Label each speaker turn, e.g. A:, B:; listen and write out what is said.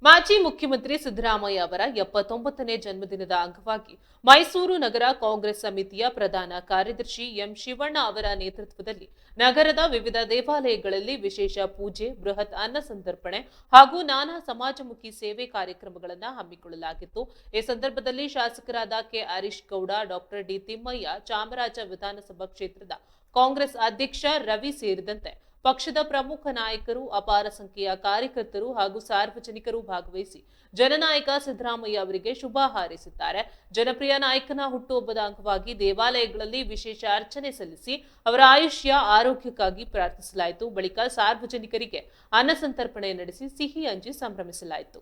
A: ಮಾಜಿ ಮುಖ್ಯಮಂತ್ರಿ ಸಿದ್ದರಾಮಯ್ಯ ಅವರ 79ನೇ ಜನ್ಮದಿನದ ಅಂಗವಾಗಿ ಮೈಸೂರು ನಗರ ಕಾಂಗ್ರೆಸ್ ಸಮಿತಿಯ ಪ್ರಧಾನ ಕಾರ್ಯದರ್ಶಿ ಎಂ ಶಿವಣ್ಣ ಅವರ ನೇತೃತ್ವದಲ್ಲಿ ನಗರದ ವಿವಿಧ ದೇವಾಲಯಗಳಲ್ಲಿ ವಿಶೇಷ ಪೂಜೆ, ಬೃಹತ್ ಅನ್ನ ಸಂತರ್ಪಣೆ ಹಾಗೂ ನಾನಾ ಸಮಾಜಮುಖಿ ಸೇವೆ ಕಾರ್ಯಕ್ರಮಗಳನ್ನು ಹಮ್ಮಿಕೊಳ್ಳಲಾಗಿತ್ತು. ಈ ಸಂದರ್ಭದಲ್ಲಿ ಶಾಸಕರಾದ K Harish Gowda, doctor D Thimmaiah, Chamaraja ವಿಧಾನಸಭಾ ಕ್ಷೇತ್ರದ ಕಾಂಗ್ರೆಸ್ ಅಧ್ಯಕ್ಷ ರವಿ ಸೇರಿದಂತೆ ಪಕ್ಷದ ಪ್ರಮುಖ ನಾಯಕರು, ಅಪಾರ ಸಂಖ್ಯೆಯ ಕಾರ್ಯಕರ್ತರು ಹಾಗೂ ಸಾರ್ವಜನಿಕರು ಭಾಗವಹಿಸಿ ಜನನಾಯಕ ಸಿದ್ದರಾಮಯ್ಯ ಅವರಿಗೆ ಶುಭ ಹಾರೈಸಿದ್ದಾರೆ. ಜನಪ್ರಿಯ ನಾಯಕನ ಹುಟ್ಟುಹಬ್ಬದ ಅಂಗವಾಗಿ ದೇವಾಲಯಗಳಲ್ಲಿ ವಿಶೇಷ ಅರ್ಚನೆ ಸಲ್ಲಿಸಿ ಅವರ ಆಯುಷ್ಯ ಆರೋಗ್ಯಕ್ಕಾಗಿ ಪ್ರಾರ್ಥಿಸಲಾಯಿತು. ಬಳಿಕ ಸಾರ್ವಜನಿಕರಿಗೆ ಅನ್ನ ಸಂತರ್ಪಣೆ ನಡೆಸಿ ಸಿಹಿ ಹಂಚಿ ಸಂಭ್ರಮಿಸಲಾಯಿತು.